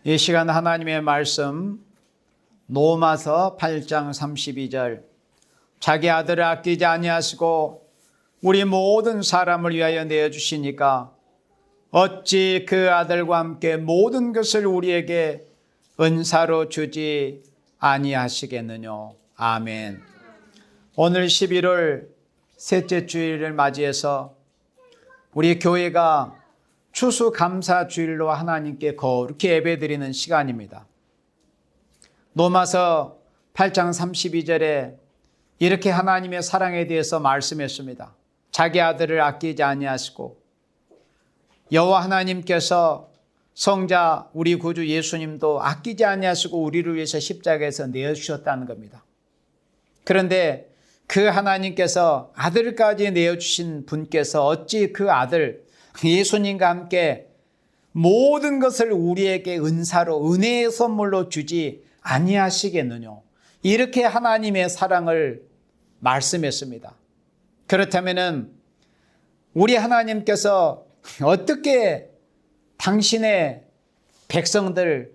이 시간 하나님의 말씀 로마서 8장 32절 자기 아들을 아끼지 아니하시고 우리 모든 사람을 위하여 내어주시니까 어찌 그 아들과 함께 모든 것을 우리에게 은사로 주지 아니하시겠느냐. 아멘. 오늘 11월 셋째 주일을 맞이해서 우리 교회가 추수감사주일로 하나님께 거룩히 예배드리는 시간입니다. 로마서 8장 32절에 이렇게 하나님의 사랑에 대해서 말씀했습니다. 자기 아들을 아끼지 아니하시고 여호와 하나님께서 성자 우리 구주 예수님도 아끼지 아니하시고 우리를 위해서 십자가에서 내어주셨다는 겁니다. 그런데 그 하나님께서 아들까지 내어주신 분께서 어찌 그 아들 예수님과 함께 모든 것을 우리에게 은사로 은혜의 선물로 주지 아니하시겠느냐. 이렇게 하나님의 사랑을 말씀했습니다. 그렇다면 우리 하나님께서 어떻게 당신의 백성들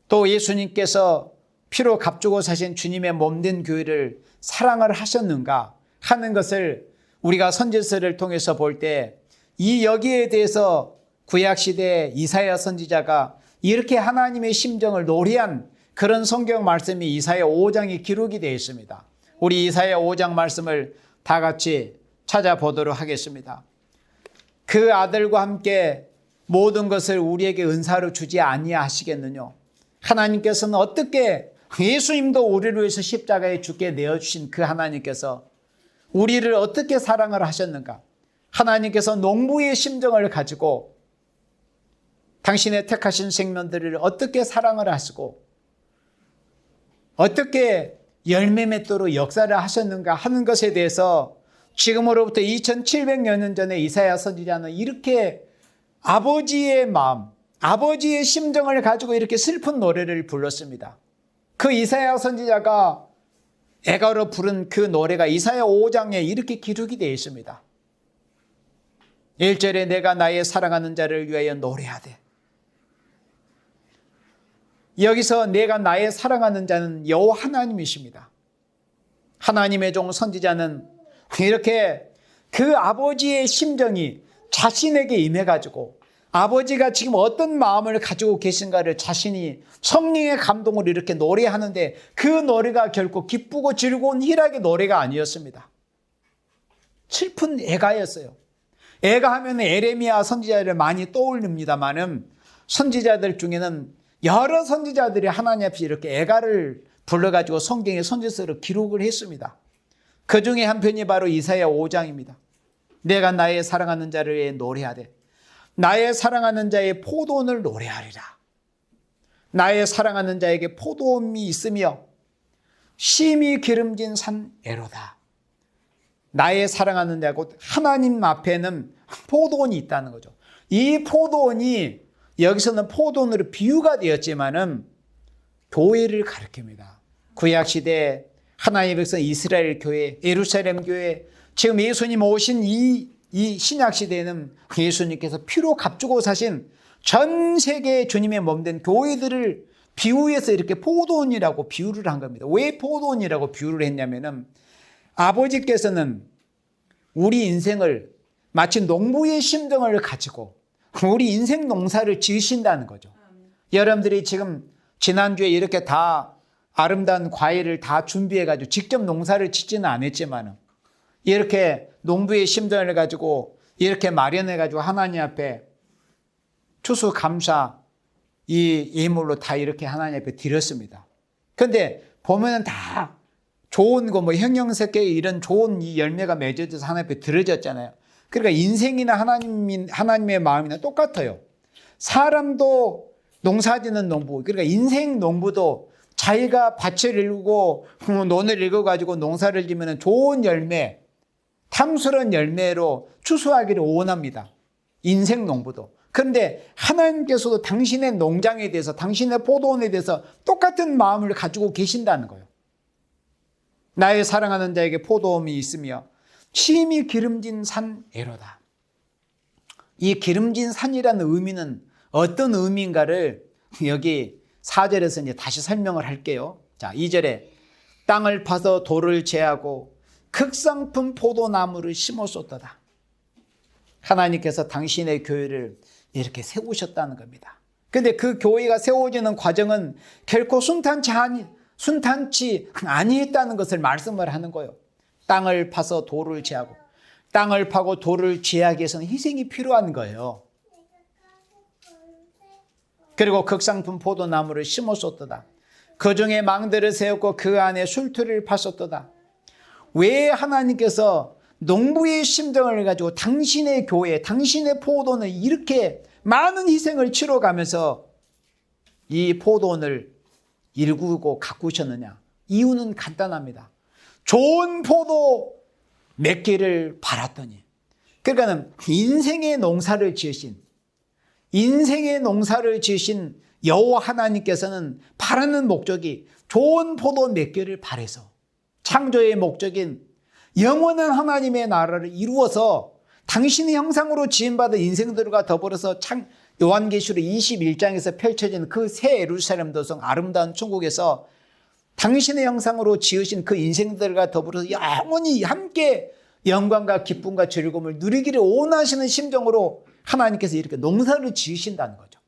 또 예수님께서 피로 값주고 사신 주님의 몸된 교회를 사랑을 하셨는가 하는 것을 우리가 선지서를 통해서 볼 때 이 여기에 대해서 구약시대 이사야 선지자가 이렇게 하나님의 심정을 노래한 그런 성경 말씀이 이사야 5장에 기록이 되어 있습니다. 우리 이사야 5장 말씀을 다 같이 찾아보도록 하겠습니다. 그 아들과 함께 모든 것을 우리에게 은사로 주지 아니하시겠느냐. 하나님께서는 어떻게 예수님도 우리를 위해서 십자가에 죽게 내어주신 그 하나님께서 우리를 어떻게 사랑을 하셨는가. 하나님께서 농부의 심정을 가지고 당신의 택하신 생명들을 어떻게 사랑을 하시고 어떻게 열매 맺도록 역사를 하셨는가 하는 것에 대해서 지금으로부터 2700여 년 전에 이사야 선지자는 이렇게 아버지의 마음, 아버지의 심정을 가지고 이렇게 슬픈 노래를 불렀습니다. 그 이사야 선지자가 애가로 부른 그 노래가 이사야 5장에 이렇게 기록이 되어 있습니다. 1절에 내가 나의 사랑하는 자를 위하여 노래하되, 여기서 내가 나의 사랑하는 자는 여호와 하나님이십니다. 하나님의 종 선지자는 이렇게 그 아버지의 심정이 자신에게 임해가지고 아버지가 지금 어떤 마음을 가지고 계신가를 자신이 성령의 감동으로 이렇게 노래하는데 그 노래가 결코 기쁘고 즐거운 희락의 노래가 아니었습니다. 슬픈 애가였어요. 애가 하면 에레미야 선지자를 많이 떠올립니다만은 선지자들 중에는 여러 선지자들이 하나님 앞에 이렇게 애가를 불러가지고 성경의 선지서를 기록을 했습니다. 그 중에 한 편이 바로 이사야 5장입니다. 내가 나의 사랑하는 자를 위해 노래하되 나의 사랑하는 자의 포도원을 노래하리라. 나의 사랑하는 자에게 포도원이 있으며 심히 기름진 산 에로다. 나의 사랑하는 자 곧 하나님 앞에는 포도원이 있다는 거죠. 이 포도원이 여기서는 포도원으로 비유가 되었지만은 교회를 가리킵니다. 구약시대 하나님의 백성 이스라엘 교회, 예루살렘 교회, 지금 예수님 오신 이 신약시대에는 예수님께서 피로 값주고 사신 전 세계 주님의 몸된 교회들을 비유해서 이렇게 포도원이라고 비유를 한 겁니다. 왜 포도원이라고 비유를 했냐면은 아버지께서는 우리 인생을 마치 농부의 심정을 가지고 우리 인생 농사를 지으신다는 거죠. 여러분들이 지금 지난주에 이렇게 다 아름다운 과일을 다 준비해가지고 직접 농사를 짓지는 않았지만 이렇게 농부의 심정을 가지고 이렇게 마련해가지고 하나님 앞에 추수감사 이 예물로 다 이렇게 하나님 앞에 드렸습니다. 그런데 보면은 다 좋은 거 뭐 형형색계 이런 좋은 이 열매가 맺어져서 하나님 앞에 드려졌잖아요. 그러니까 인생이나 하나님의 마음이나 똑같아요. 사람도 농사짓는 농부, 그러니까 인생 농부도 자기가 밭을 일구고 논을 일궈가지고 농사를 지면 좋은 열매, 탐스러운 열매로 추수하기를 원합니다. 인생 농부도. 그런데 하나님께서도 당신의 농장에 대해서 당신의 포도원에 대해서 똑같은 마음을 가지고 계신다는 거예요. 나의 사랑하는 자에게 포도원이 있으며 심히 기름진 산 에로다. 이 기름진 산이라는 의미는 어떤 의미인가를 여기 4절에서 이제 다시 설명을 할게요. 자, 2절에 땅을 파서 돌을 제하고 극상품 포도나무를 심었었도다. 하나님께서 당신의 교회를 이렇게 세우셨다는 겁니다. 근데 그 교회가 세워지는 과정은 결코 순탄치 아니했다는 것을 말씀을 하는 거예요. 땅을 파서 돌을 제하고, 땅을 파고 돌을 제하기 위해서는 희생이 필요한 거예요. 그리고 극상품 포도나무를 심었었도다. 그 중에 망대를 세웠고 그 안에 술투를 팠었도다. 왜 하나님께서 농부의 심정을 가지고 당신의 교회, 당신의 포도는 이렇게 많은 희생을 치러가면서 이 포도원을 일구고 가꾸셨느냐? 이유는 간단합니다. 좋은 포도 몇 개를 팔았더니, 그러니까는 인생의 농사를 지으신 여호와 하나님께서는 바라는 목적이 좋은 포도 몇 개를 바래서 창조의 목적인 영원한 하나님의 나라를 이루어서 당신의 형상으로 지음받은 인생들과 더불어서 요한계시록 21장에서 펼쳐진 그 새 예루살렘 도성 아름다운 천국에서 당신의 형상으로 지으신 그 인생들과 더불어서 영원히 함께 영광과 기쁨과 즐거움을 누리기를 원하시는 심정으로 하나님께서 이렇게 농사를 지으신다는 거죠.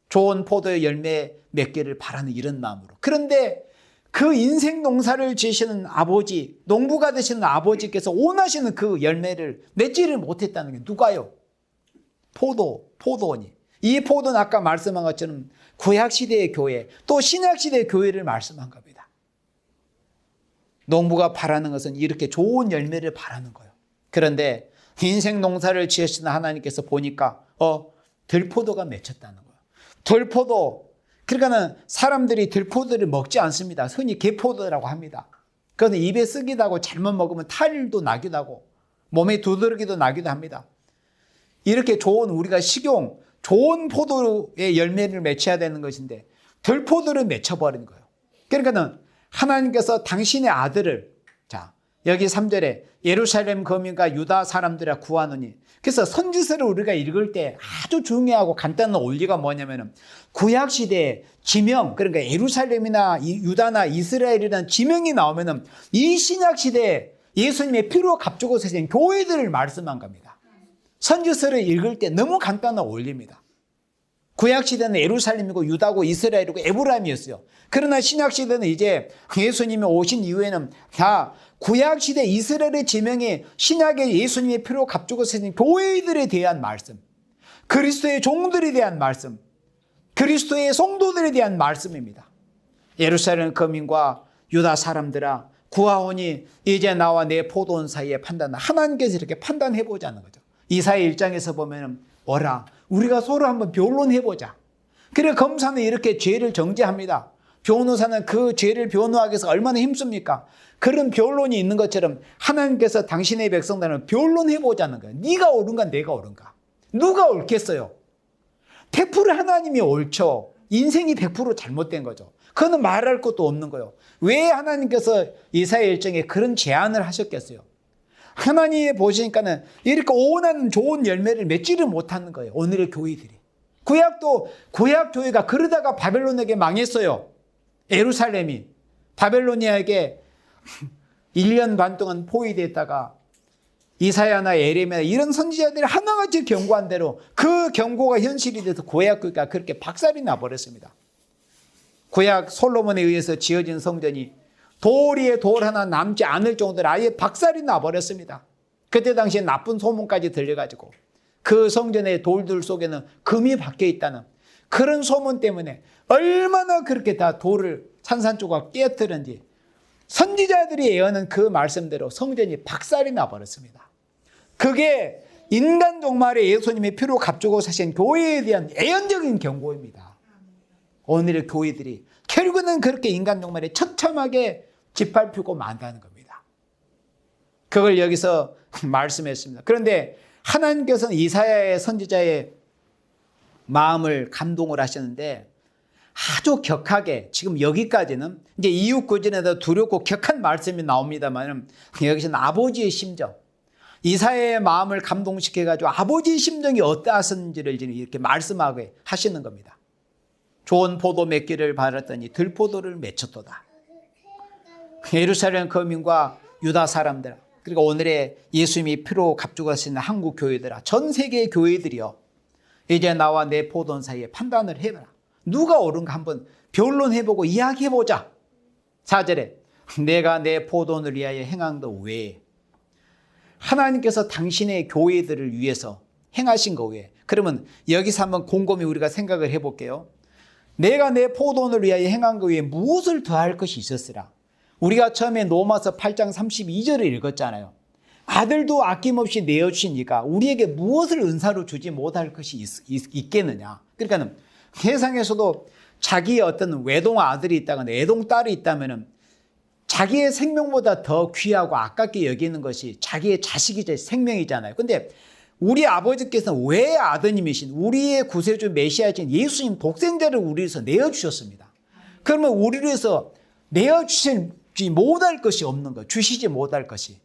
좋은 포도의 열매 몇 개를 바라는 이런 마음으로. 그런데 그 인생 농사를 지으시는 아버지, 농부가 되시는 아버지께서 원하시는 그 열매를 맺지를 못했다는 게 누가요? 포도원이. 이 포도는 아까 말씀한 것처럼 구약시대의 교회, 또 신약시대의 교회를 말씀한 겁니다. 농부가 바라는 것은 이렇게 좋은 열매를 바라는 거예요. 그런데 인생 농사를 지으시는 하나님께서 보니까 들포도가 맺혔다는 거예요. 들포도, 그러니까는 사람들이 들포도를 먹지 않습니다. 흔히 개포도라고 합니다. 그건 입에 쓰기도 하고 잘못 먹으면 탈도 나기도 하고 몸에 두드러기도 나기도 합니다. 이렇게 좋은 우리가 식용, 좋은 포도의 열매를 맺혀야 되는 것인데 들포도를 맺혀버린 거예요. 그러니까는 하나님께서 당신의 아들을, 자, 여기 3절에 예루살렘 거민과 유다 사람들아 구하노니, 그래서 선지서를 우리가 읽을 때 아주 중요하고 간단한 원리가 뭐냐면은 구약시대에 지명, 그러니까 예루살렘이나 유다나 이스라엘이라는 지명이 나오면은 이 신약시대에 예수님의 피로 값주고 세신 교회들을 말씀한 겁니다. 선지서를 읽을 때 너무 간단한 원리입니다. 구약시대는 예루살렘이고 유다고 이스라엘이고 에브라임이었어요. 그러나 신약시대는 이제 예수님이 오신 이후에는 다 구약시대 이스라엘의 지명이 신약의 예수님의 피로 값주고 세진 교회들에 대한 말씀, 그리스도의 종들에 대한 말씀, 그리스도의 성도들에 대한 말씀입니다. 예루살렘 거민과 유다 사람들아 구하오니 이제 나와 내 포도원 사이에 판단, 하나님께서 이렇게 판단해보자는 거죠. 이사야 1장에서 보면 오라 우리가 서로 한번 변론해보자. 그래 검사는 이렇게 죄를 정죄합니다. 변호사는 그 죄를 변호하기 위해서 얼마나 힘씁니까? 그런 변론이 있는 것처럼 하나님께서 당신의 백성들은 변론해보자는 거예요. 네가 옳은가 내가 옳은가. 누가 옳겠어요? 100% 하나님이 옳죠. 인생이 100% 잘못된 거죠. 그거는 말할 것도 없는 거예요. 왜 하나님께서 이사야 1장에 그런 제안을 하셨겠어요? 하나님이 보시니까는 이렇게 원하는 좋은 열매를 맺지를 못하는 거예요. 오늘의 교회들이. 구약 교회가 그러다가 바벨론에게 망했어요. 예루살렘이 바벨로니아에게 1년 반 동안 포위됐다가 이사야나 예레미야 이런 선지자들이 하나같이 경고한 대로 그 경고가 현실이 돼서 구약 교회가 그렇게 박살이 나버렸습니다. 구약 솔로몬에 의해서 지어진 성전이 돌 위에 돌 하나 남지 않을 정도로 아예 박살이 나버렸습니다. 그때 당시에 나쁜 소문까지 들려가지고 그 성전의 돌들 속에는 금이 박혀 있다는 그런 소문 때문에 얼마나 그렇게 다 돌을 산산조각 깨뜨렸는지 선지자들이 예언한 그 말씀대로 성전이 박살이 나버렸습니다. 그게 인간 종말에 예수님의 피로 값주고 사신 교회에 대한 예언적인 경고입니다. 오늘의 교회들이 결국은 그렇게 인간 종말에 처참하게 짓밟히고 만다는 겁니다. 그걸 여기서 말씀했습니다. 그런데 하나님께서는 이사야의 선지자의 마음을 감동을 하셨는데 아주 격하게 지금 여기까지는 이제 이웃 구진에도 두렵고 격한 말씀이 나옵니다만 여기서는 아버지의 심정, 이사야의 마음을 감동시켜가지고 아버지의 심정이 어떠하셨는지를 이렇게 말씀하게 하시는 겁니다. 좋은 포도 맺기를 바랐더니 들포도를 맺혔도다. 예루살렘 거민과 유다 사람들, 그리고 오늘의 예수님이 피로 값주가시는 한국 교회들아, 전 세계 교회들이여, 이제 나와 내 포도원 사이에 판단을 해봐라. 누가 옳은가 한번 변론해보고 이야기해보자. 4절에 내가 내 포도원을 위하여 행한 것 외에, 하나님께서 당신의 교회들을 위해서 행하신 것 외에, 그러면 여기서 한번 곰곰이 우리가 생각을 해볼게요. 내가 내 포도원을 위하여 행한 것 외에 무엇을 더할 것이 있었으라. 우리가 처음에 로마서 8장 32절을 읽었잖아요. 아들도 아낌없이 내어주시니까 우리에게 무엇을 은사로 주지 못할 것이 있겠느냐. 그러니까 세상에서도 자기의 어떤 외동 아들이 있다거나 애동 딸이 있다면 자기의 생명보다 더 귀하고 아깝게 여기는 것이 자기의 자식이자 생명이잖아요. 근데 우리 아버지께서는 왜 아드님이신 우리의 구세주 메시아이신 예수님 독생자를 우리 위해서 내어주셨습니다. 그러면 우리를 위해서 내어주시지 못할 것이 없는 거, 주시지 못할 것이.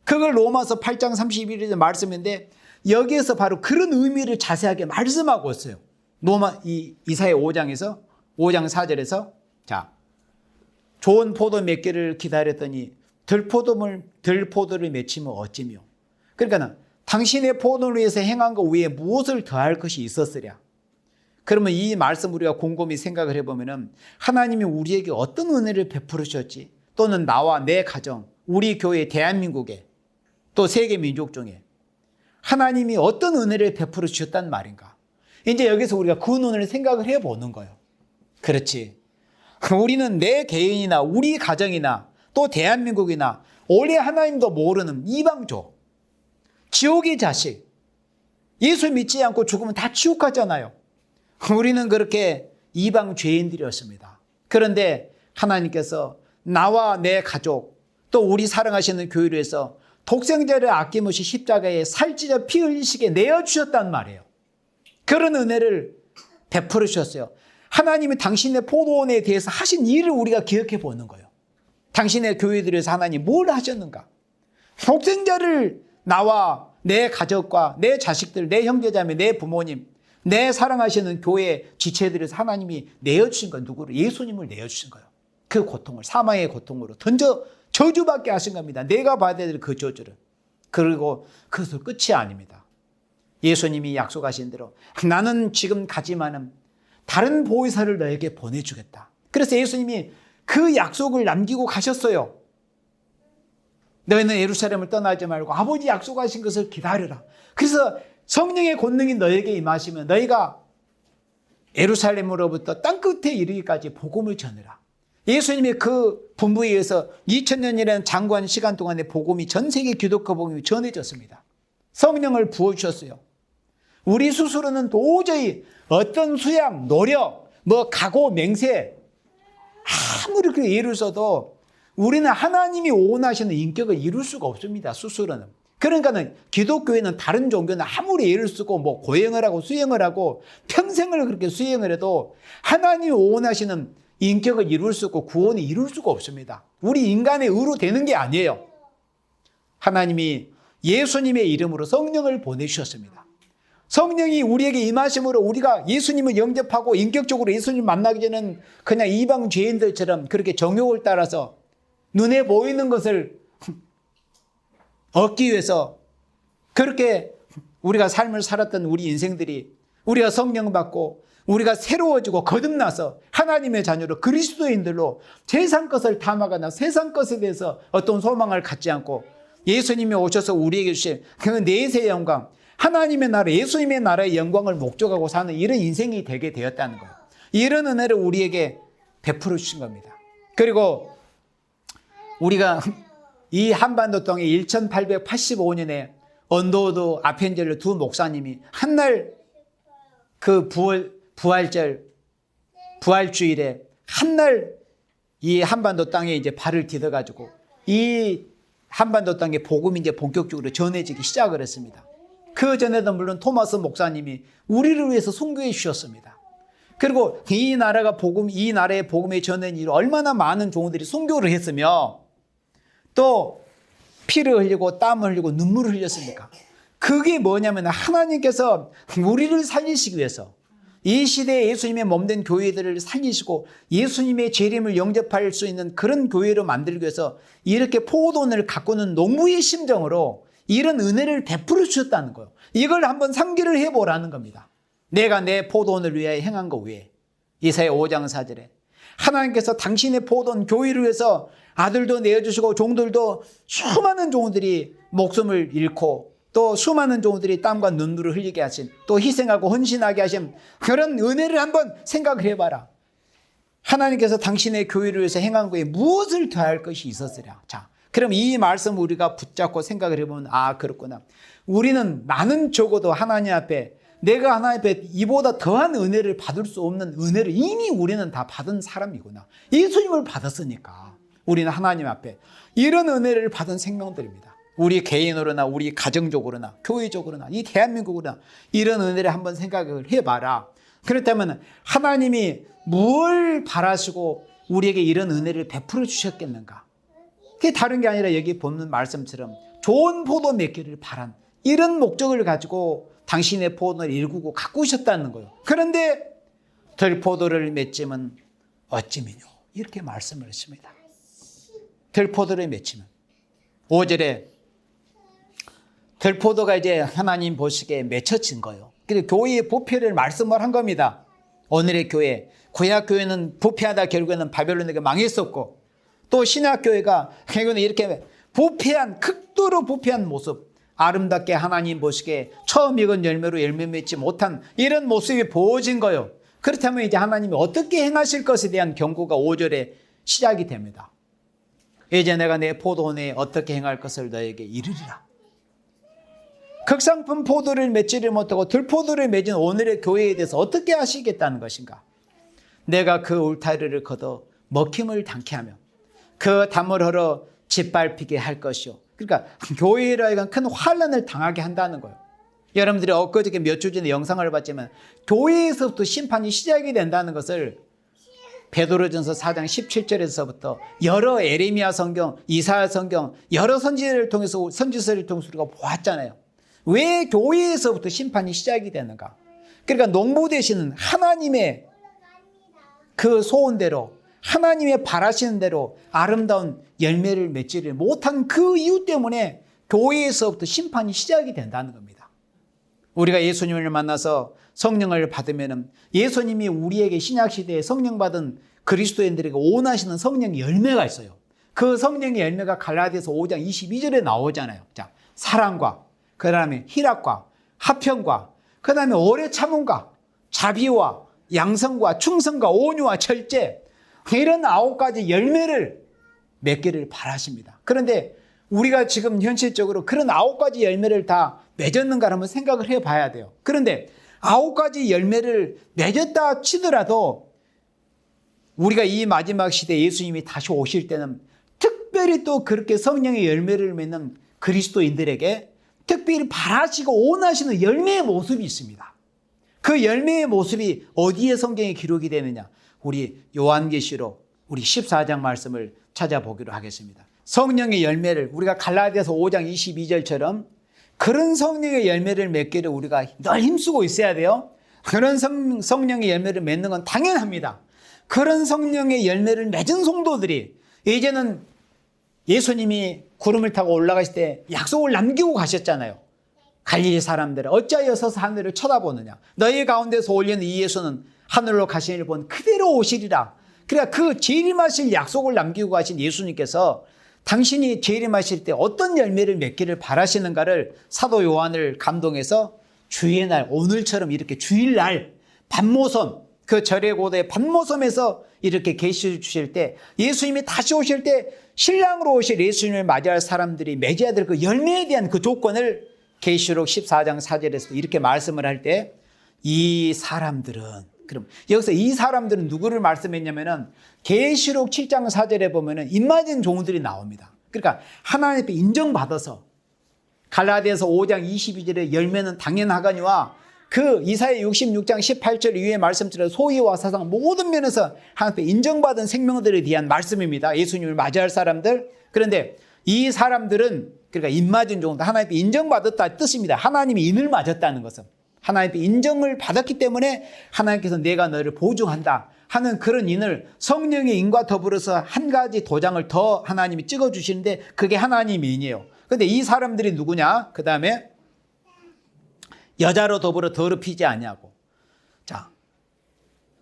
그걸 로마서 8장 31절의 말씀인데 여기에서 바로 그런 의미를 자세하게 말씀하고 있어요. 이사야 5장에서 5장 4절에서 자, 좋은 포도 몇 개를 기다렸더니 들포도를 맺히면 어찌며. 그러니까 당신의 포도를 위해서 행한 것 외에 무엇을 더할 것이 있었으랴. 그러면 이 말씀 우리가 곰곰이 생각을 해보면 하나님이 우리에게 어떤 은혜를 베풀으셨지, 또는 나와 내 가정, 우리 교회, 대한민국에, 또 세계 민족 중에 하나님이 어떤 은혜를 베풀어 주셨단 말인가. 이제 여기서 우리가 그 눈을 생각을 해보는 거예요. 그렇지. 우리는 내 개인이나 우리 가정이나 또 대한민국이나 원래 하나님도 모르는 이방족, 지옥의 자식, 예수 믿지 않고 죽으면 다 지옥 가잖아요. 우리는 그렇게 이방 죄인들이었습니다. 그런데 하나님께서 나와 내 가족, 또 우리 사랑하시는 교회를 위해서 독생자를 아낌없이 십자가에 살찌져 피 흘리시게 내어주셨단 말이에요. 그런 은혜를 베풀어 주셨어요. 하나님이 당신의 포도원에 대해서 하신 일을 우리가 기억해 보는 거예요. 당신의 교회들에서 하나님 뭘 하셨는가? 독생자를 나와 내 가족과 내 자식들, 내 형제자매, 내 부모님, 내 사랑하시는 교회 지체들에서 하나님이 내어주신 건 누구를? 예수님을 내어주신 거예요. 그 고통을, 사망의 고통으로 저주받게 하신 겁니다. 내가 받아야 될 그 저주를. 그리고 그것은 끝이 아닙니다. 예수님이 약속하신 대로 나는 지금 가지만은 다른 보혜사를 너에게 보내주겠다. 그래서 예수님이 그 약속을 남기고 가셨어요. 너희는 예루살렘을 떠나지 말고 아버지 약속하신 것을 기다려라. 그래서 성령의 권능이 너에게 임하시면 너희가 예루살렘으로부터 땅끝에 이르기까지 복음을 전해라. 예수님의 그 분부에 의해서 2000년이라는 장구한 시간 동안에 복음이, 전 세계 기독교 복음이 전해졌습니다. 성령을 부어주셨어요. 우리 스스로는 도저히 어떤 수양, 노력, 각오, 맹세, 아무리 그 예를 써도 우리는 하나님이 원하시는 인격을 이룰 수가 없습니다. 스스로는. 그러니까는 기독교에는 다른 종교는 아무리 예를 쓰고 고행을 하고 수행을 하고 평생을 그렇게 수행을 해도 하나님이 원하시는 인격을 이룰 수 없고 구원을 이룰 수가 없습니다. 우리 인간의 의로 되는 게 아니에요. 하나님이 예수님의 이름으로 성령을 보내주셨습니다. 성령이 우리에게 임하심으로 우리가 예수님을 영접하고 인격적으로 예수님을 만나기 전에는 그냥 이방 죄인들처럼 그렇게 정욕을 따라서 눈에 보이는 것을 얻기 위해서 그렇게 우리가 삶을 살았던 우리 인생들이, 우리가 성령 받고 우리가 새로워지고 거듭나서 하나님의 자녀로 그리스도인들로 세상 것을 탐하거나 세상 것에 대해서 어떤 소망을 갖지 않고 예수님이 오셔서 우리에게 주신 그 내세의 영광, 하나님의 나라, 예수님의 나라의 영광을 목적하고 사는 이런 인생이 되게 되었다는 거예요. 이런 은혜를 우리에게 베풀어 주신 겁니다. 그리고 우리가 이 한반도 땅에 1885년에 언더우드 아펜젤러 두 목사님이 한날 그 부활주일에 한날 이 한반도 땅에 이제 발을 디뎌가지고 이 한반도 땅에 복음이 이제 본격적으로 전해지기 시작을 했습니다. 그 전에도 물론 토마스 목사님이 우리를 위해서 선교해 주셨습니다. 그리고 이 나라의 복음의 전한 이로 얼마나 많은 종들이 선교를 했으며 또 피를 흘리고 땀을 흘리고 눈물을 흘렸습니까? 그게 뭐냐면 하나님께서 우리를 살리시기 위해서 이 시대에 예수님의 몸된 교회들을 살리시고 예수님의 재림을 영접할 수 있는 그런 교회로 만들기 위해서 이렇게 포도원을 가꾸는 농부의 심정으로 이런 은혜를 베풀어 주셨다는 거예요. 이걸 한번 상기를 해보라는 겁니다. 내가 내 포도원을 위하여 행한 것 외에. 이사야 5장 4절에 하나님께서 당신의 포도원 교회를 위해서 아들도 내어주시고 종들도 수많은 종들이 목숨을 잃고 또 수많은 종들이 땀과 눈물을 흘리게 하신, 또 희생하고 헌신하게 하신 그런 은혜를 한번 생각을 해봐라. 하나님께서 당신의 교회를 위해서 행한 거에 무엇을 더할 것이 있었으랴. 자, 그럼 이 말씀 우리가 붙잡고 생각을 해보면 아, 그렇구나. 나는 적어도 하나님 앞에, 내가 하나님 앞에 이보다 더한 은혜를 받을 수 없는 은혜를 이미 우리는 다 받은 사람이구나. 예수님을 받았으니까 우리는 하나님 앞에 이런 은혜를 받은 생명들입니다. 우리 개인으로나 우리 가정적으로나 교회적으로나 이 대한민국으로나 이런 은혜를 한번 생각을 해봐라. 그렇다면 하나님이 뭘 바라시고 우리에게 이런 은혜를 베풀어 주셨겠는가? 그게 다른 게 아니라 여기 보는 말씀처럼 좋은 포도 맺기를 바란 이런 목적을 가지고 당신의 포도를 일구고 가꾸셨다는 거예요. 그런데 들포도를 맺지면 어찌미뇨, 이렇게 말씀을 했습니다. 들포도를 맺지면 5절에 들포도가 이제 하나님 보시기에 맺혀진 거예요. 그래서 교회의 부패를 말씀을 한 겁니다. 오늘의 교회, 구약 교회는 부패하다 결국에는 바벨론에게 망했었고, 또 신약 교회가 결국에는 이렇게 부패한, 극도로 부패한 모습, 아름답게 하나님 보시기에 처음 익은 열매로 열매 맺지 못한 이런 모습이 보여진 거예요. 그렇다면 이제 하나님이 어떻게 행하실 것에 대한 경고가 5절에 시작이 됩니다. 이제 내가 내 포도원에 어떻게 행할 것을 너에게 이르리라. 극상품 포도를 맺지를 못하고 들포도를 맺은 오늘의 교회에 대해서 어떻게 하시겠다는 것인가? 내가 그 울타리를 걷어 먹힘을 당케 하며 그 담을 헐어 짓밟히게 할 것이요. 그러니까 교회로 하여금 큰 환난을 당하게 한다는 거예요. 여러분들이 엊그저께 몇 주 전에 영상을 봤지만 교회에서부터 심판이 시작이 된다는 것을 베드로전서 4장 17절에서부터 여러 에레미야 성경, 이사야 성경, 여러 선지서를 통해서 우리가 보았잖아요. 왜 교회에서부터 심판이 시작이 되는가? 그러니까 농부 되시는 하나님의 그 소원대로, 하나님의 바라시는 대로 아름다운 열매를 맺지를 못한 그 이유 때문에 교회에서부터 심판이 시작이 된다는 겁니다. 우리가 예수님을 만나서 성령을 받으면 예수님이 우리에게 신약시대에 성령 받은 그리스도인들에게 원하시는 성령의 열매가 있어요. 그 성령의 열매가 갈라디아서 5장 22절에 나오잖아요. 자, 사랑과, 그 다음에 희락과 화평과, 그 다음에 오래 참음과 자비와 양성과 충성과 온유와 절제, 이런 9가지 열매를 맺기를 바라십니다. 그런데 우리가 지금 현실적으로 그런 9가지 열매를 다 맺었는가 한번 생각을 해봐야 돼요. 그런데 9가지 열매를 맺었다 치더라도 우리가 이 마지막 시대에 예수님이 다시 오실 때는 특별히 또 그렇게 성령의 열매를 맺는 그리스도인들에게 특별히 바라시고 원하시는 열매의 모습이 있습니다. 그 열매의 모습이 어디에 성경에 기록이 되느냐? 우리 요한계시록 우리 14장 말씀을 찾아보기로 하겠습니다. 성령의 열매를 우리가 갈라디아서 5장 22절처럼 그런 성령의 열매를 맺기를 우리가 늘 힘쓰고 있어야 돼요. 그런 성령의 열매를 맺는 건 당연합니다. 그런 성령의 열매를 맺은 성도들이 이제는 예수님이 구름을 타고 올라가실 때 약속을 남기고 가셨잖아요. 갈릴리 사람들은 어찌하여 서서 하늘을 쳐다보느냐? 너희 가운데서 올리는 이 예수는 하늘로 가시니를 본 그대로 오시리라. 그러니까 그 재림하실 약속을 남기고 가신 예수님께서 당신이 재림하실 때 어떤 열매를 맺기를 바라시는가를 사도 요한을 감동해서 주의 날, 오늘처럼 이렇게 주일날 밤모섬, 그 절의 고대 밤모섬에서 이렇게 계시 주실 때 예수님이 다시 오실 때 신랑으로 오실 예수님을 맞이할 사람들이 맺어야 될 그 열매에 대한 그 조건을 계시록 14장 4절에서 이렇게 말씀을 할 때 이 사람들은, 그럼 여기서 이 사람들은 누구를 말씀했냐면은 계시록 7장 4절에 보면은 입맞은 종들이 나옵니다. 그러니까 하나님 앞에 인정받아서 갈라디아서 5장 22절의 열매는 당연하거니와 그 이사야 66장 18절 이후의 말씀처럼 소위와 사상 모든 면에서 하나님 앞에 인정받은 생명들에 대한 말씀입니다. 예수님을 맞이할 사람들. 그런데 이 사람들은 그러니까 입맞은 종들, 하나님 앞에 인정받았다 뜻입니다. 하나님이 인을 맞았다는 것은 하나님께 인정을 받았기 때문에 하나님께서 내가 너를 보증한다 하는 그런 인을 성령의 인과 더불어서 한 가지 도장을 더 하나님이 찍어주시는데 그게 하나님의 인이에요. 그런데 이 사람들이 누구냐? 그 다음에 여자로 더불어 더럽히지 아니하고. 자,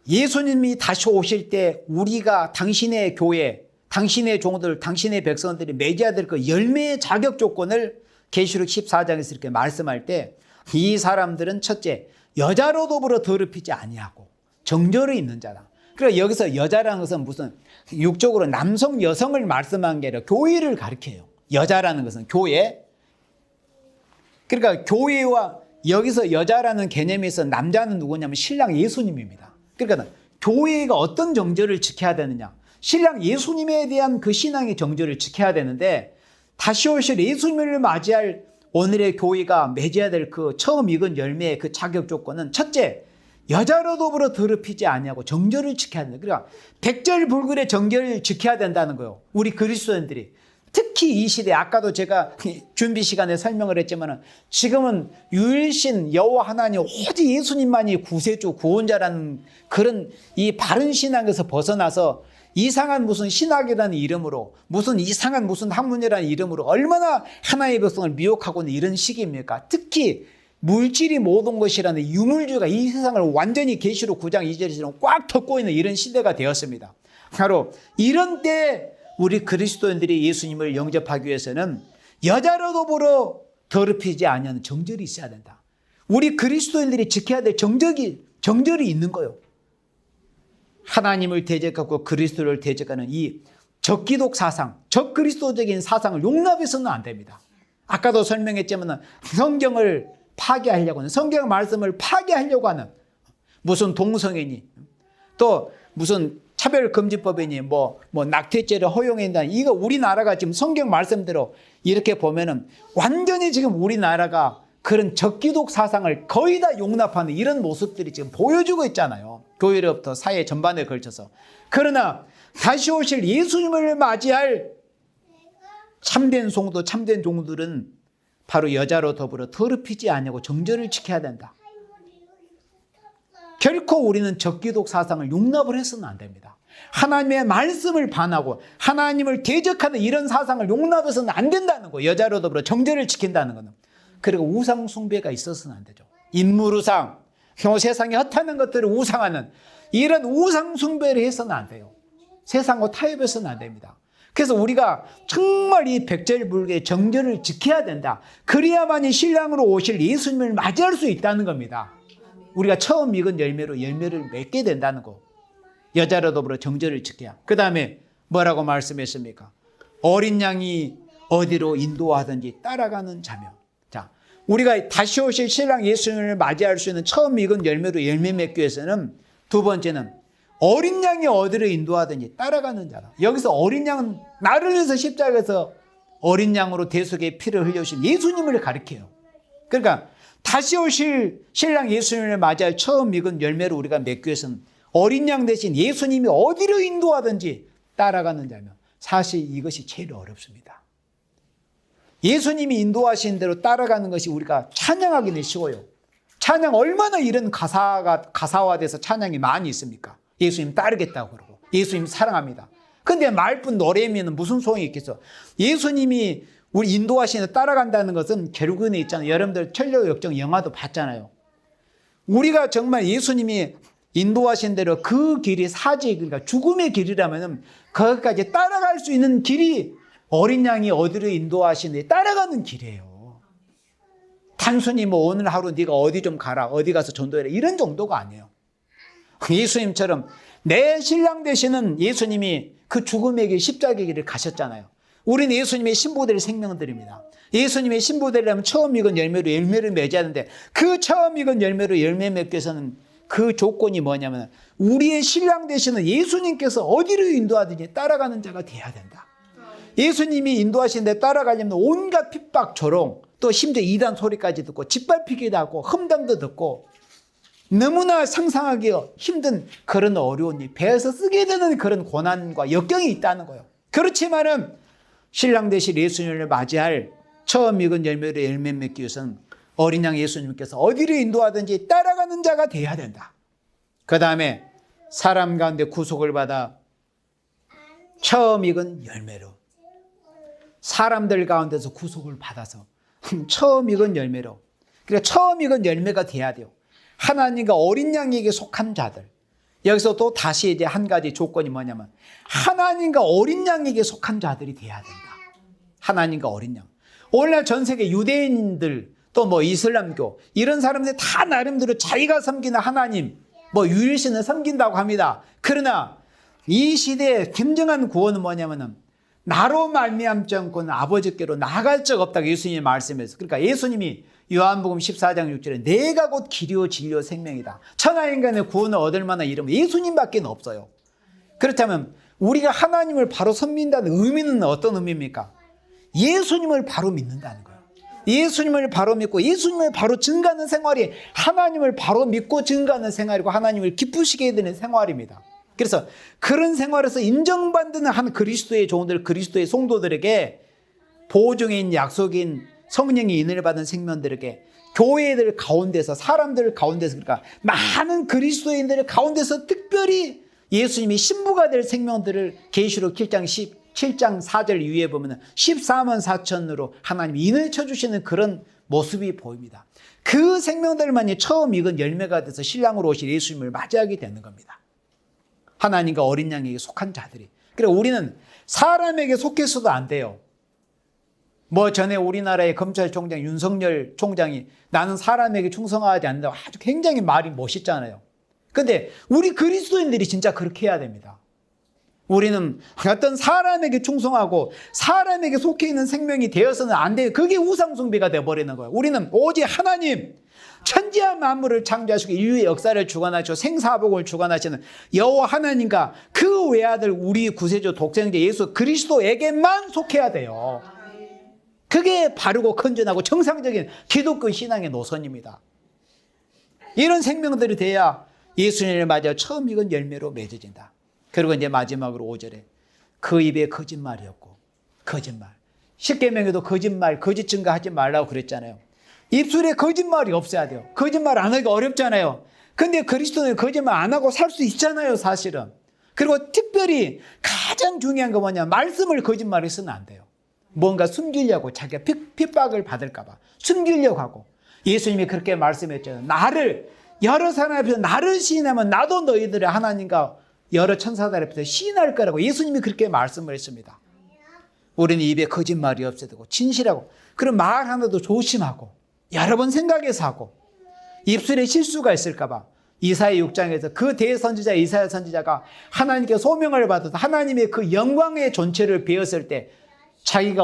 예수님이 다시 오실 때 우리가 당신의 교회, 당신의 종들, 당신의 백성들이 맺어야 될 그 열매의 자격 조건을 계시록 14장에서 이렇게 말씀할 때 이 사람들은 첫째, 여자로 더불어 더럽히지 아니하고 정절이 있는 자다. 그러니까 여기서 여자라는 것은 무슨 육적으로 남성, 여성을 말씀한 게 아니라 교회를 가리켜요. 여자라는 것은 교회. 그러니까 교회와 여기서 여자라는 개념에서 남자는 누구냐면 신랑 예수님입니다. 그러니까 교회가 어떤 정절을 지켜야 되느냐. 신랑 예수님에 대한 그 신앙의 정절을 지켜야 되는데 다시 오실 예수님을 맞이할 오늘의 교회가 맺어야 될 그 처음 익은 열매의 그 자격 조건은 첫째, 여자로 더불어 더럽히지 아니하고 정절을 지켜야 된다. 그러니까 백절불굴의 정절을 지켜야 된다는 거예요. 우리 그리스도인들이. 특히 이 시대, 아까도 제가 준비 시간에 설명을 했지만 지금은 유일신 여호와 하나님 오직 예수님만이 구세주 구원자라는 그런 이 바른 신앙에서 벗어나서 이상한 무슨 신학이라는 이름으로 무슨 이상한 무슨 학문이라는 이름으로 얼마나 하나님의 백성을 미혹하고 있는 이런 시기입니까? 특히 물질이 모든 것이라는 유물주의가 이 세상을 완전히 계시록 9장 2절처럼 꽉 덮고 있는 이런 시대가 되었습니다. 바로 이런 때 우리 그리스도인들이 예수님을 영접하기 위해서는 여자로 더불어 더럽히지 아니하는 정절이 있어야 된다. 우리 그리스도인들이 지켜야 될 정절이 있는 거예요. 하나님을 대적하고 그리스도를 대적하는 이 적기독 사상, 적그리스도적인 사상을 용납해서는 안 됩니다. 아까도 설명했지만 성경을 파괴하려고 하는, 성경 말씀을 파괴하려고 하는 무슨 동성애니 또 무슨 차별금지법이니 뭐 낙태죄를 허용한다. 이거 우리나라가 지금 성경 말씀대로 이렇게 보면은 완전히 지금 우리나라가 그런 적기독 사상을 거의 다 용납하는 이런 모습들이 지금 보여주고 있잖아요. 교회로부터 사회 전반에 걸쳐서. 그러나 다시 오실 예수님을 맞이할 참된 성도, 참된 종들은 바로 여자로 더불어 더럽히지 아니하고 정절을 지켜야 된다. 결코 우리는 적기독 사상을 용납을 해서는 안 됩니다. 하나님의 말씀을 반하고 하나님을 대적하는 이런 사상을 용납해서는 안 된다는 거예요. 여자로 더불어 정절을 지킨다는 거는. 그리고 우상 숭배가 있어서는 안 되죠. 인물우상, 세상에 헛하는 것들을 우상하는 이런 우상 숭배를 해서는 안 돼요. 세상과 타협해서는 안 됩니다. 그래서 우리가 정말 이 백절불교의 정절을 지켜야 된다. 그래야만이 신랑으로 오실 예수님을 맞이할 수 있다는 겁니다. 우리가 처음 익은 열매를 맺게 된다는 거. 여자로 더불어 정절을 지켜야. 그 다음에 뭐라고 말씀했습니까? 어린 양이 어디로 인도하든지 따라가는 자며. 자, 우리가 다시 오실 신랑 예수님을 맞이할 수 있는 처음 익은 열매로 열매 맺기 위해서는 두 번째는 어린 양이 어디로 인도하든지 따라가는 자다. 여기서 어린 양은 나를 위해서 십자가에서 어린 양으로 대속의 피를 흘려주신 예수님을 가리켜요. 그러니까 다시 오실 신랑 예수님을 맞이할 처음 익은 열매로 우리가 맺기 위해서는 어린 양 대신 예수님이 어디로 인도하든지 따라가는 자면 사실 이것이 제일 어렵습니다. 예수님이 인도하신 대로 따라가는 것이 우리가 찬양하기는 쉬워요. 찬양 얼마나 이런 가사화돼서 찬양이 많이 있습니까? 예수님 따르겠다고 그러고 예수님 사랑합니다. 근데 말뿐 노래면 무슨 소용이 있겠어? 예수님이 우리 인도하시는 데 따라간다는 것은 결국은 있잖아요. 여러분들 천녀역정 영화도 봤잖아요. 우리가 정말 예수님이 인도하신 대로 그 길이 사지, 그러니까 죽음의 길이라면 거기까지 따라갈 수 있는 길이 어린 양이 어디로 인도하시는데 따라가는 길이에요. 단순히 뭐 오늘 하루 네가 어디 좀 가라, 어디 가서 전도해라 이런 정도가 아니에요. 예수님처럼 내 신랑 되시는 예수님이 그 죽음의 길, 십자가의 길을 가셨잖아요. 우리는 예수님의 신부될 생명들입니다. 예수님의 신부되려면 처음 익은 열매로 열매를 맺어야 하는데 그 처음 익은 열매로 열매 맺기 위해서는 그 조건이 뭐냐면 우리의 신랑 되시는 예수님께서 어디로 인도하든지 따라가는 자가 돼야 된다. 예수님이 인도하신 데 따라가려면 온갖 핍박, 조롱, 또 심지어 이단 소리까지 듣고 짓밟히기도 하고 험담도 듣고 너무나 상상하기 힘든 그런 어려운 일, 배에서 쓰게 되는 그런 고난과 역경이 있다는 거예요. 그렇지만은 신랑 되실 예수님을 맞이할 처음 익은 열매로 열매 맺기 위해서는 어린 양 예수님께서 어디를 인도하든지 따라가는 자가 돼야 된다. 그 다음에 사람 가운데 구속을 받아 처음 익은 열매로, 사람들 가운데서 구속을 받아서 처음 익은 열매로, 그러니까 처음 익은 열매가 돼야 돼요. 하나님과 어린 양에게 속한 자들. 여기서 또 다시 이제 한 가지 조건이 뭐냐면 하나님과 어린 양에게 속한 자들이 돼야 된다. 하나님과 어린 양. 오늘날 전 세계 유대인들 또 뭐 이슬람교 이런 사람들이 다 나름대로 자기가 섬기는 하나님 뭐 유일신을 섬긴다고 합니다. 그러나 이 시대의 진정한 구원은 뭐냐면은 나로 말미암지 않고는 아버지께로 나아갈 적 없다고 예수님이 말씀해서, 그러니까 예수님이 요한복음 14장 6절에 내가 곧 길이요 진리요 생명이다. 천하인간의 구원을 얻을 만한 이름은 예수님밖에 없어요. 그렇다면 우리가 하나님을 바로 섬긴다는 의미는 어떤 의미입니까? 예수님을 바로 믿는다는 거예요. 예수님을 바로 믿고 예수님을 바로 증거하는 생활이 하나님을 바로 믿고 증거하는 생활이고 하나님을 기쁘시게 되는 생활입니다. 그래서 그런 생활에서 인정받는 한 그리스도의 종들, 그리스도의 성도들에게 보증인 약속인 성령의 인을 받은 생명들에게 교회들 가운데서, 사람들 가운데서, 그러니까 많은 그리스도인들 가운데서 특별히 예수님이 신부가 될 생명들을 계시록 7장 4절 이후에 보면 14만 4천으로 하나님이 인을 쳐주시는 그런 모습이 보입니다. 그 생명들만이 처음 익은 열매가 돼서 신랑으로 오실 예수님을 맞이하게 되는 겁니다. 하나님과 어린 양에게 속한 자들이. 그래서 우리는 사람에게 속해서도 안 돼요. 뭐 전에 우리나라의 검찰총장 윤석열 총장이 나는 사람에게 충성하지 않는다고 아주 굉장히 말이 멋있잖아요. 근데 우리 그리스도인들이 진짜 그렇게 해야 됩니다. 우리는 어떤 사람에게 충성하고 사람에게 속해 있는 생명이 되어서는 안 돼요. 그게 우상숭배가 되어버리는 거예요. 우리는 오직 하나님, 천지와 만물을 창조하시고 인류의 역사를 주관하시고 생사복을 주관하시는 여호와 하나님과 그 외아들 우리 구세주 독생자 예수 그리스도에게만 속해야 돼요. 그게 바르고 건전하고 정상적인 기독교 신앙의 노선입니다. 이런 생명들이 돼야 예수님을 맞아 처음 익은 열매로 맺어진다. 그리고 이제 마지막으로 5절에 그 입에 거짓말이 없고, 거짓말. 십계명에도 거짓말, 거짓 증거하지 말라고 그랬잖아요. 입술에 거짓말이 없어야 돼요. 거짓말 안 하기가 어렵잖아요. 근데 그리스도는 거짓말 안 하고 살 수 있잖아요, 사실은. 그리고 특별히 가장 중요한 거 뭐냐, 말씀을 거짓말해서는 안 돼요. 뭔가 숨기려고, 자기가 핍박을 받을까 봐 숨기려고 하고. 예수님이 그렇게 말씀했잖아요. 나를, 여러 사람 앞에서 나를 시인하면 나도 너희들의 하나님과 여러 천사들 앞에서 시인할 거라고 예수님이 그렇게 말씀을 했습니다. 우리는 입에 거짓말이 없어야 되고 진실하고, 그런 말 하나도 조심하고 여러 번 생각해서 하고, 입술에 실수가 있을까 봐 이사야 6장에서 그 대선지자 이사야 선지자가 하나님께 소명을 받아서 하나님의 그 영광의 존재를 배웠을 때 자기가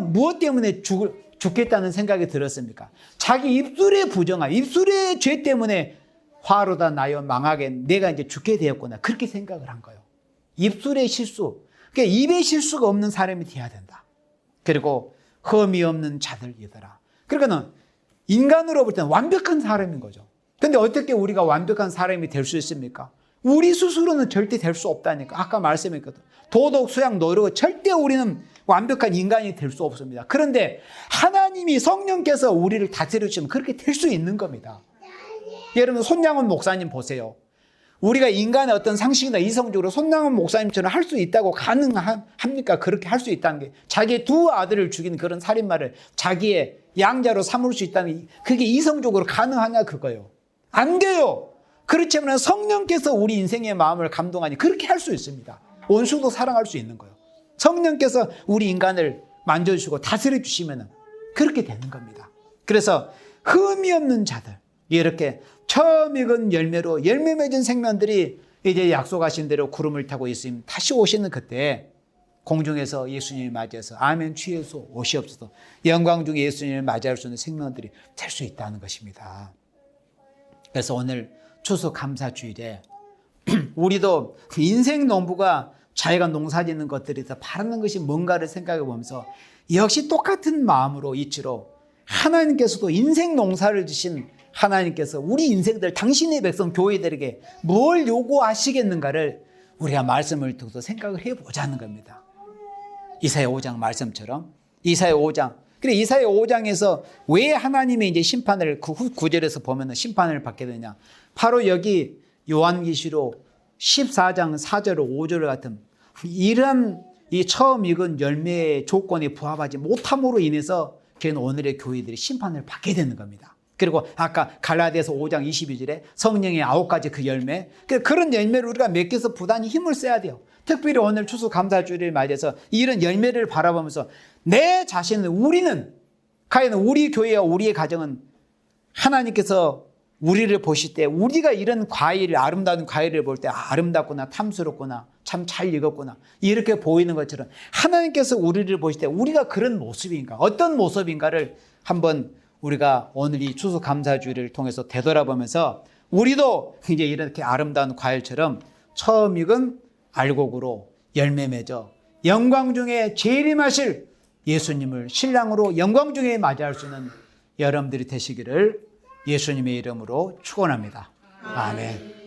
무엇 때문에 죽겠다는 생각이 들었습니까? 자기 입술의 부정함, 입술의 죄 때문에 화로다 나여 망하게 내가 이제 죽게 되었구나, 그렇게 생각을 한 거예요. 입술의 실수, 그러니까 입에 실수가 없는 사람이 돼야 된다. 그리고 흠이 없는 자들이더라. 그러니까는 인간으로 볼 때는 완벽한 사람인 거죠. 근데 어떻게 우리가 완벽한 사람이 될 수 있습니까? 우리 스스로는 절대 될 수 없다니까. 아까 말씀했거든. 도덕, 수양, 노력, 절대 우리는 완벽한 인간이 될 수 없습니다. 그런데 하나님이 성령께서 우리를 다스려주시면 그렇게 될 수 있는 겁니다. 여러분, 손양원 목사님 보세요. 우리가 인간의 어떤 상식이나 이성적으로 손양원 목사님처럼 할 수 있다고 가능합니까? 그렇게 할 수 있다는 게, 자기의 두 아들을 죽인 그런 살인마를 자기의 양자로 삼을 수 있다는 게, 그게 이성적으로 가능하냐 그거예요. 안 돼요. 그렇지만 성령께서 우리 인생의 마음을 감동하니 그렇게 할 수 있습니다. 원수도 사랑할 수 있는 거예요. 성령께서 우리 인간을 만져주시고 다스려 주시면 그렇게 되는 겁니다. 그래서 흠이 없는 자들, 이렇게 처음 익은 열매로 열매 맺은 생명들이 이제 약속하신 대로 구름을 타고 예수님 다시 오시는 그때 공중에서 예수님을 맞이해서 아멘 주 예수 오시옵소서, 영광 중에 예수님을 맞이할 수 있는 생명들이 될 수 있다는 것입니다. 그래서 오늘 추수 감사주일에 우리도 인생 농부가 자기가 농사짓는 것들에 서 바라는 것이 뭔가를 생각해 보면서 역시 똑같은 마음으로 이치로 하나님께서도 인생 농사를 지신 하나님께서 우리 인생들, 당신의 백성 교회들에게 뭘 요구하시겠는가를 우리가 말씀을 듣고 생각을 해보자는 겁니다. 이사야 5장 말씀처럼 이사야 5장 그래 이사야 5장에서 왜 하나님의 이제 심판을 그 후 구절에서 보면은 심판을 받게 되냐? 바로 여기 요한계시록 14장 4절 5절 같은 이런 이 처음 익은 열매의 조건에 부합하지 못함으로 인해서 걔는 오늘의 교회들이 심판을 받게 되는 겁니다. 그리고 아까 갈라디아서 5장 22절에 성령의 9가지 그 열매, 그런 열매를 우리가 맺기 위해서 부단히 힘을 써야 돼요. 특별히 오늘 추수감사주일을 맞이해서 이런 열매를 바라보면서 내 자신은, 우리는 과연 우리 교회와 우리의 가정은 하나님께서 우리를 보실 때 우리가 이런 과일을, 아름다운 과일을 볼 때 아름답구나, 탐스럽구나, 참 잘 익었구나 이렇게 보이는 것처럼 하나님께서 우리를 보실 때 우리가 그런 모습인가, 어떤 모습인가를 한번 우리가 오늘 이 추수감사주일을 통해서 되돌아보면서 우리도 이제 이렇게 아름다운 과일처럼 처음 익은 알곡으로 열매 맺어 영광 중에 재림하실 예수님을 신랑으로 영광 중에 맞이할 수 있는 여러분들이 되시기를 예수님의 이름으로 축원합니다. 아멘.